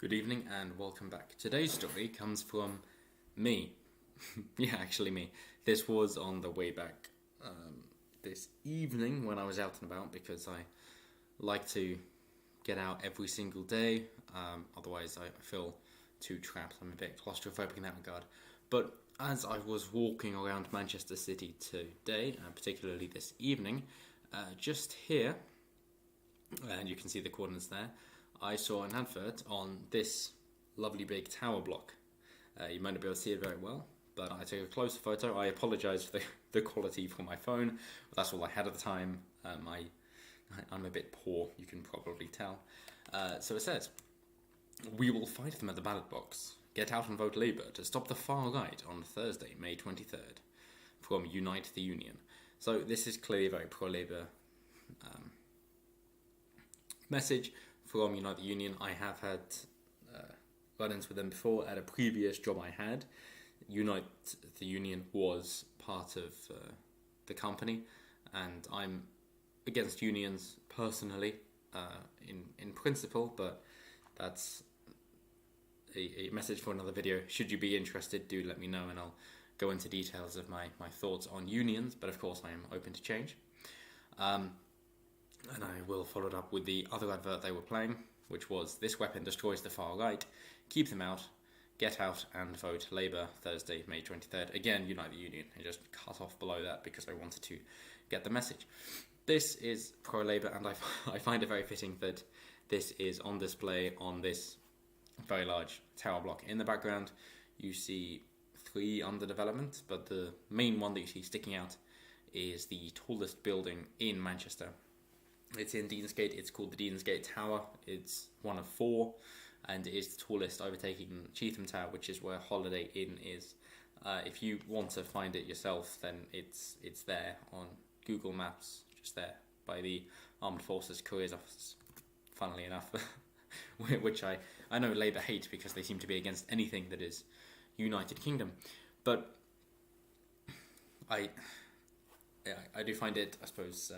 Good evening and welcome back. Today's story comes from me. Yeah, actually me. This was on the way back this evening when I was out and about because I like to get out every single day. Otherwise I feel too trapped. I'm a bit claustrophobic in that regard. But as I was walking around Manchester City today, particularly this evening, just here, and you can see the coordinates there, I saw an advert on this lovely big tower block. You might not be able to see it very well, but I took a closer photo. I apologise for the quality from my phone, but that's all I had at the time. I'm a bit poor, you can probably tell. So it says, "We will fight them at the ballot box. Get out and vote Labour to stop the far right on Thursday, May 23rd. From Unite the Union." So this is clearly a very pro-Labour message from Unite the Union. I have had run-ins with them before at a previous job I had. Unite the Union was part of the company, and I'm against unions personally in principle, but that's a message for another video. Should you be interested, do let me know and I'll go into details of my thoughts on unions, but of course I am open to change. And I will follow it up with the other advert they were playing, which was, "This weapon destroys the far right. Keep them out. Get out and vote Labour Thursday, May 23rd. Again, Unite the Union. I just cut off below that because I wanted to get the message. This is pro-Labour, and I find it very fitting that this is on display on this very large tower block. In the background, you see 3 under development, but the main one that you see sticking out is the tallest building in Manchester. It's in Deansgate. It's called the Deansgate Tower. It's one of 4, and it is the tallest, overtaking Cheetham Tower, which is where Holiday Inn is. If you want to find it yourself, then it's there on Google Maps, just there by the Armed Forces Careers Office, funnily enough, which I know Labour hate because they seem to be against anything that is United Kingdom. But I do find it, I suppose,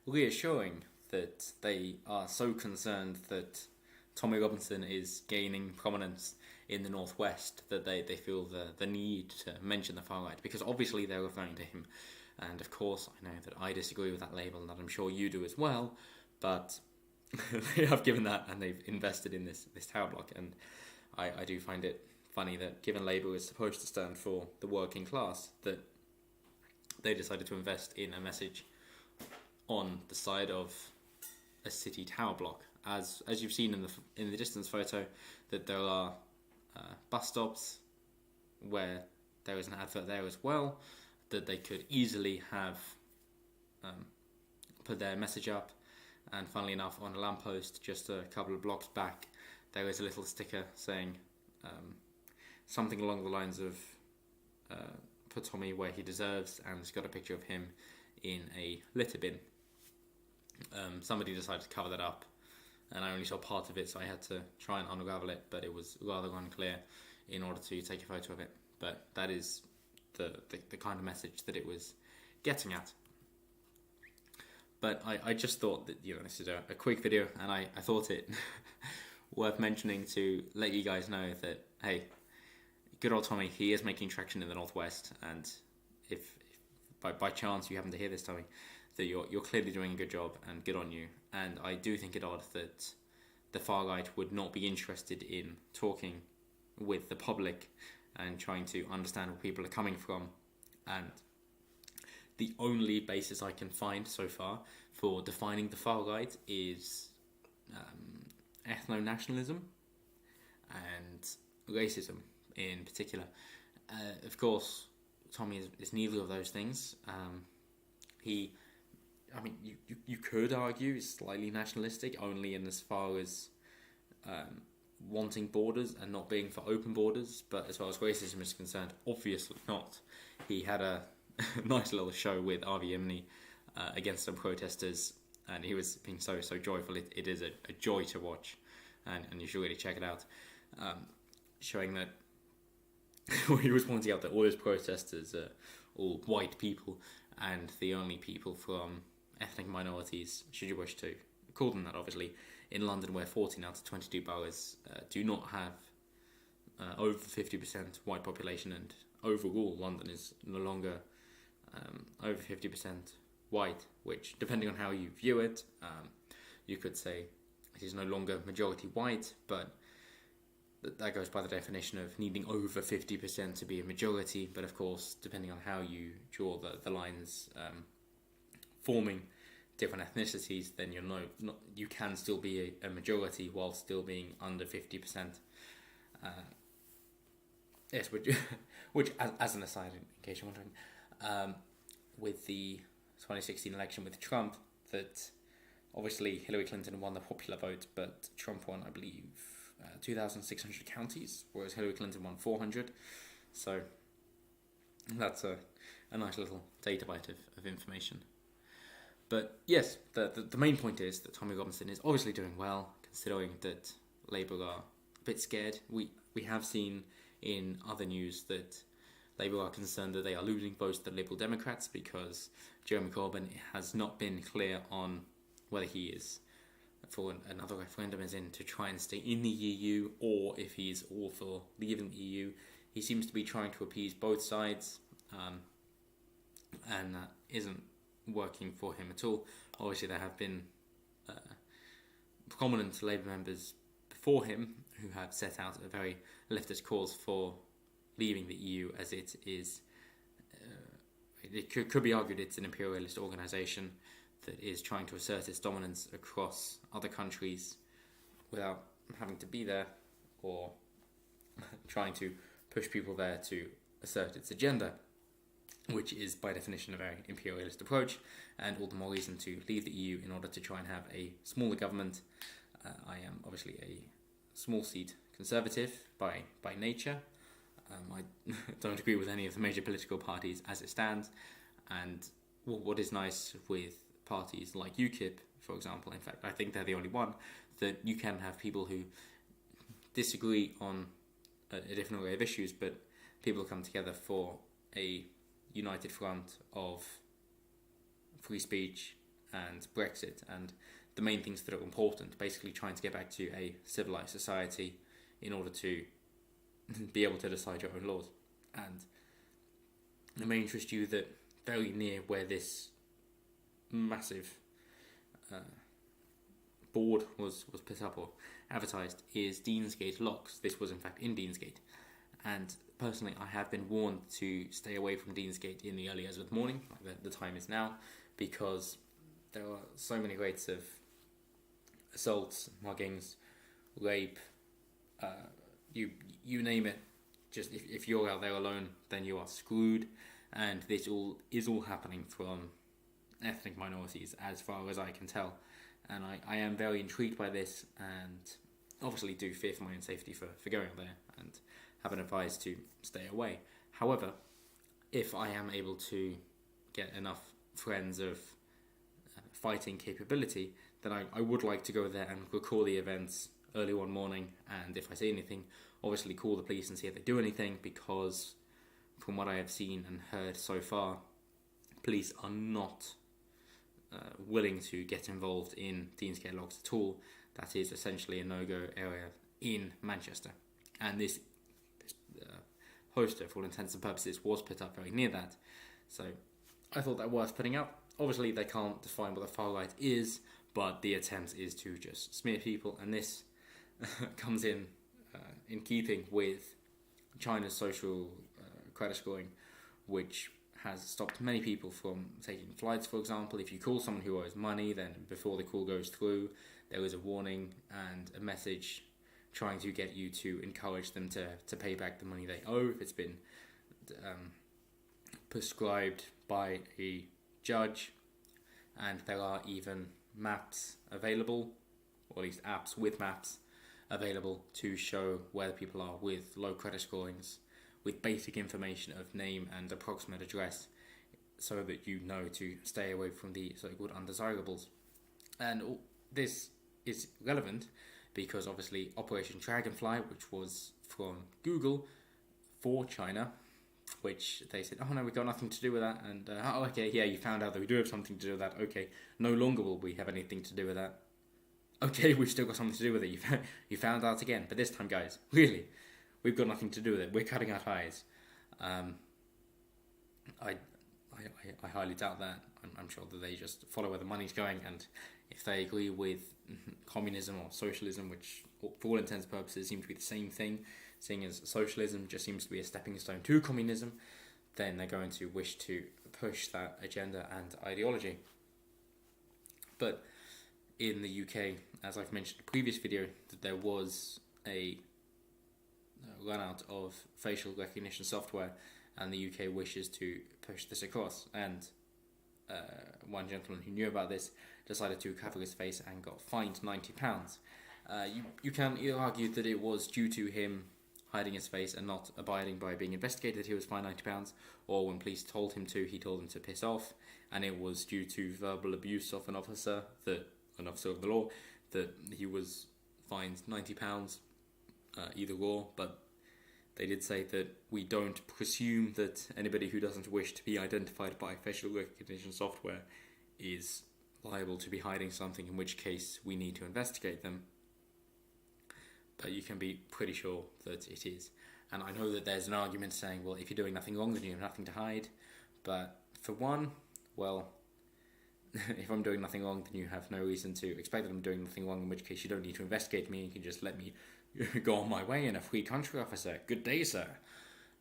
reassuring that they are so concerned that Tommy Robinson is gaining prominence in the Northwest that they feel the need to mention the far right, because obviously they're referring to him. And of course, I know that I disagree with that label, and that I'm sure you do as well, but they have given that and they've invested in this tower block. And I do find it funny that, given Labour is supposed to stand for the working class, that they decided to invest in a message on the side of a city tower block. As you've seen in the distance photo, that there are bus stops where there is an advert there as well, that they could easily have put their message up. And funnily enough, on a lamppost just a couple of blocks back, there is a little sticker saying something along the lines of "Put Tommy where he deserves," and it's got a picture of him in a litter bin. Somebody decided to cover that up, and I only saw part of it, so I had to try and unravel it, but it was rather unclear in order to take a photo of it. But that is the kind of message that it was getting at. But I just thought that, this is a quick video, and I thought it worth mentioning to let you guys know that, hey, good old Tommy, he is making traction in the Northwest, and if by chance you happen to hear this, Tommy, that you're clearly doing a good job, and good on you. And I do think it odd that the far right would not be interested in talking with the public and trying to understand where people are coming from. And the only basis I can find so far for defining the far right is ethno-nationalism and racism in particular. Of course, Tommy is neither of those things. You could argue is slightly nationalistic, only in as far as wanting borders and not being for open borders. But as far as racism is concerned, obviously not. He had a nice little show with Avi Imni against some protesters, and he was being so joyful. It is a joy to watch, and you should really check it out. Showing that he was pointing out that all his protesters are all white people, and the only people from ethnic minorities, should you wish to call them that, obviously, in London, where 14 out of 22 boroughs do not have over 50% white population, and overall London is no longer over 50% white, which, depending on how you view it, you could say it is no longer majority white, but that goes by the definition of needing over 50% to be a majority. But of course, depending on how you draw the lines forming different ethnicities, then you can still be a majority while still being under 50%. Yes, which as an aside, in case you're wondering, with the 2016 election with Trump, that obviously Hillary Clinton won the popular vote, but Trump won, I believe, 2,600 counties, whereas Hillary Clinton won 400. So that's a nice little data bite of information. But yes, the main point is that Tommy Robinson is obviously doing well, considering that Labour are a bit scared. We have seen in other news that Labour are concerned that they are losing votes to Liberal Democrats because Jeremy Corbyn has not been clear on whether he is for another referendum, as in to try and stay in the EU, or if he's all for leaving the EU. He seems to be trying to appease both sides, and that isn't working for him at all. Obviously, there have been prominent Labour members before him who have set out a very leftist cause for leaving the EU, as it is, it could be argued it's an imperialist organisation that is trying to assert its dominance across other countries without having to be there, or trying to push people there to assert its agenda, which is by definition a very imperialist approach, and all the more reason to leave the EU in order to try and have a smaller government. I am obviously a small seat conservative by nature. I don't agree with any of the major political parties as it stands, and what is nice with parties like UKIP, for example, in fact I think they're the only one, that you can have people who disagree on a different array of issues, but people come together for a united front of free speech and Brexit, and the main things that are important, basically trying to get back to a civilised society in order to be able to decide your own laws. And it may interest you that very near where this massive board was put up or advertised is Deansgate Locks. This was in fact in Deansgate, and personally I have been warned to stay away from Deansgate in the early hours of the morning, like the time is now, because there are so many rates of assaults, muggings, rape, you name it. Just if you're out there alone, then you are screwed, and this is all happening from ethnic minorities as far as I can tell, and I am very intrigued by this, and obviously do fear for my own safety for going there, and have been advised to stay away. However, if I am able to get enough friends of fighting capability, then I would like to go there and record the events early one morning, and if I see anything, obviously call the police and see if they do anything, because from what I have seen and heard so far, police are not willing to get involved in Deansgate Locks at all. That is essentially a no-go area in Manchester, and this poster, for all intents and purposes, was put up very near that, so I thought that worth putting up. Obviously they can't define what the far right is, but the attempt is to just smear people, and this comes in keeping with China's social credit scoring, which has stopped many people from taking flights, for example. If you call someone who owes money, then before the call goes through, there is a warning and a message trying to get you to encourage them to pay back the money they owe if it's been prescribed by a judge. And there are even maps available, or at least apps with maps available to show where people are with low credit scorings, with basic information of name and approximate address, so that you know to stay away from the so-called undesirables. And this is relevant because obviously Operation Dragonfly, which was from Google for China, which they said, oh no, we got nothing to do with that, and oh okay, yeah, you found out that we do have something to do with that, okay, no longer will we have anything to do with that. okay, we've still got something to do with it. You found out again, but this time, guys, really, we've got nothing to do with it. We're cutting our ties. I highly doubt that. I'm sure that they just follow where the money's going, and if they agree with communism or socialism, which for all intents and purposes seem to be the same thing, seeing as socialism just seems to be a stepping stone to communism, then they're going to wish to push that agenda and ideology. But in the UK, as I've mentioned in the previous video, that there was a run out of facial recognition software, and the UK wishes to push this across. And one gentleman who knew about this decided to cover his face and got fined £90. You can either argue that it was due to him hiding his face and not abiding by being investigated that he was fined £90, or when police told him to, he told them to piss off, and it was due to verbal abuse of an officer of the law, that he was fined £90, either or. But they did say that we don't presume that anybody who doesn't wish to be identified by facial recognition software is liable to be hiding something, in which case we need to investigate them. But you can be pretty sure that it is. And I know that there's an argument saying, well, if you're doing nothing wrong, then you have nothing to hide. But for one, well, if I'm doing nothing wrong, then you have no reason to expect that I'm doing nothing wrong, in which case you don't need to investigate me. You can just let me go on my way in a free country, officer. Good day, sir.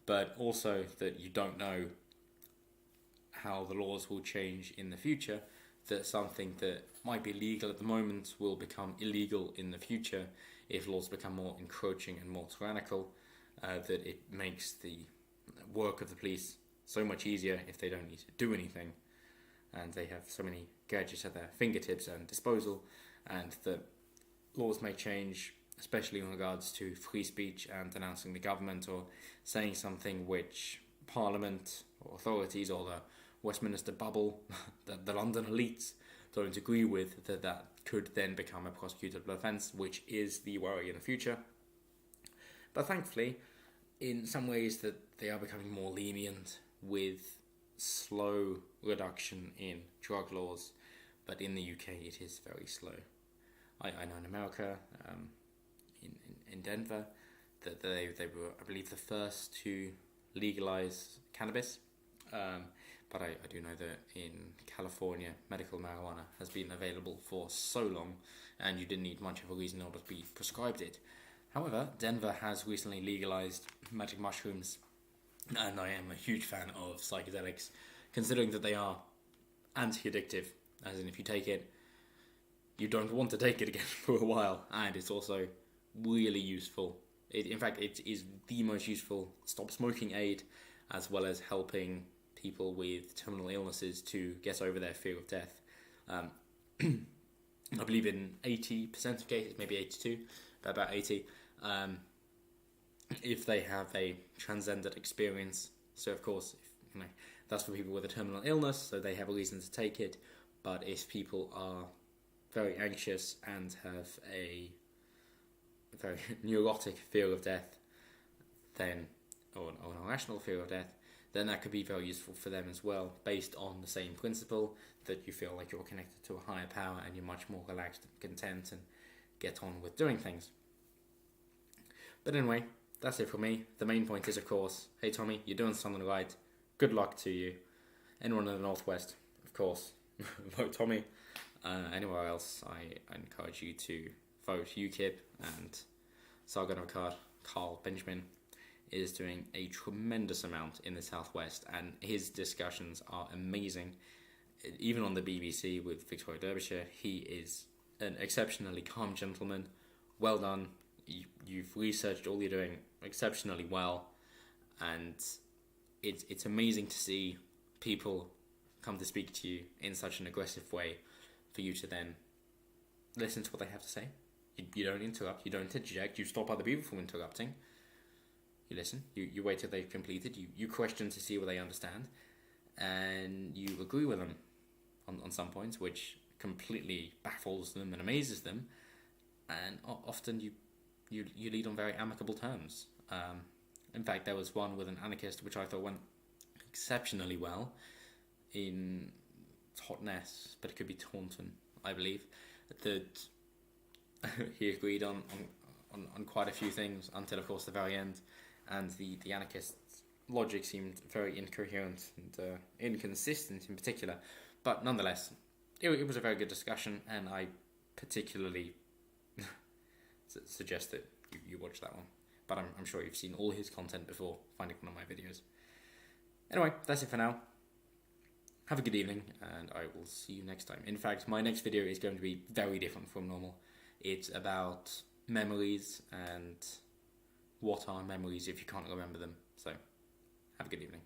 But also that you don't know how the laws will change in the future, that something that might be legal at the moment will become illegal in the future if laws become more encroaching and more tyrannical, that it makes the work of the police so much easier if they don't need to do anything, and they have so many gadgets at their fingertips and disposal, and that laws may change, especially in regards to free speech and denouncing the government or saying something which Parliament or authorities or the Westminster bubble, the London elites, don't agree with, that could then become a prosecutable offence, which is the worry in the future. But thankfully, in some ways that they are becoming more lenient with slow reduction in drug laws, but in the UK it is very slow. I know in America, in Denver, that they were, I believe, the first to legalise cannabis. But I do know that in California, medical marijuana has been available for so long, and you didn't need much of a reason in order to be prescribed it. However, Denver has recently legalized magic mushrooms, and I am a huge fan of psychedelics, considering that they are anti-addictive, as in if you take it, you don't want to take it again for a while, and it's also really useful. In fact, it is the most useful stop smoking aid, as well as helping people with terminal illnesses to get over their fear of death. I believe in 80% of cases, maybe 82, but about 80, if they have a transcendent experience. So of course, that's for people with a terminal illness, so they have a reason to take it. But if people are very anxious and have a very neurotic fear of death, then, or an irrational fear of death, then that could be very useful for them as well, based on the same principle, that you feel like you're connected to a higher power and you're much more relaxed and content and get on with doing things. But anyway, that's it for me. The main point is, of course, hey Tommy, you're doing something right. Good luck to you. Anyone in the Northwest, of course, vote Tommy. Anywhere else, I encourage you to vote UKIP, and Sargon of Akkad, Carl Benjamin, is doing a tremendous amount in the Southwest, and his discussions are amazing. Even on the BBC with Victoria Derbyshire, he is an exceptionally calm gentleman. Well done. You've researched all you're doing exceptionally well, and it's amazing to see people come to speak to you in such an aggressive way, for you to then listen to what they have to say. You don't interrupt, you don't interject, you stop other people from interrupting. You listen, you wait till they've completed, you question to see what they understand, and you agree with them on some points, which completely baffles them and amazes them, and often you lead on very amicable terms. In fact, there was one with an anarchist which I thought went exceptionally well in Totnes, but it could be Taunton, I believe, that he agreed on quite a few things until, of course, the very end, and the anarchists' logic seemed very incoherent and inconsistent in particular. But nonetheless, it was a very good discussion, and I particularly suggest that you watch that one. But I'm sure you've seen all his content before finding one of my videos. Anyway, that's it for now. Have a good evening, and I will see you next time. In fact, my next video is going to be very different from normal. It's about memories and what are memories if you can't remember them. So, have a good evening.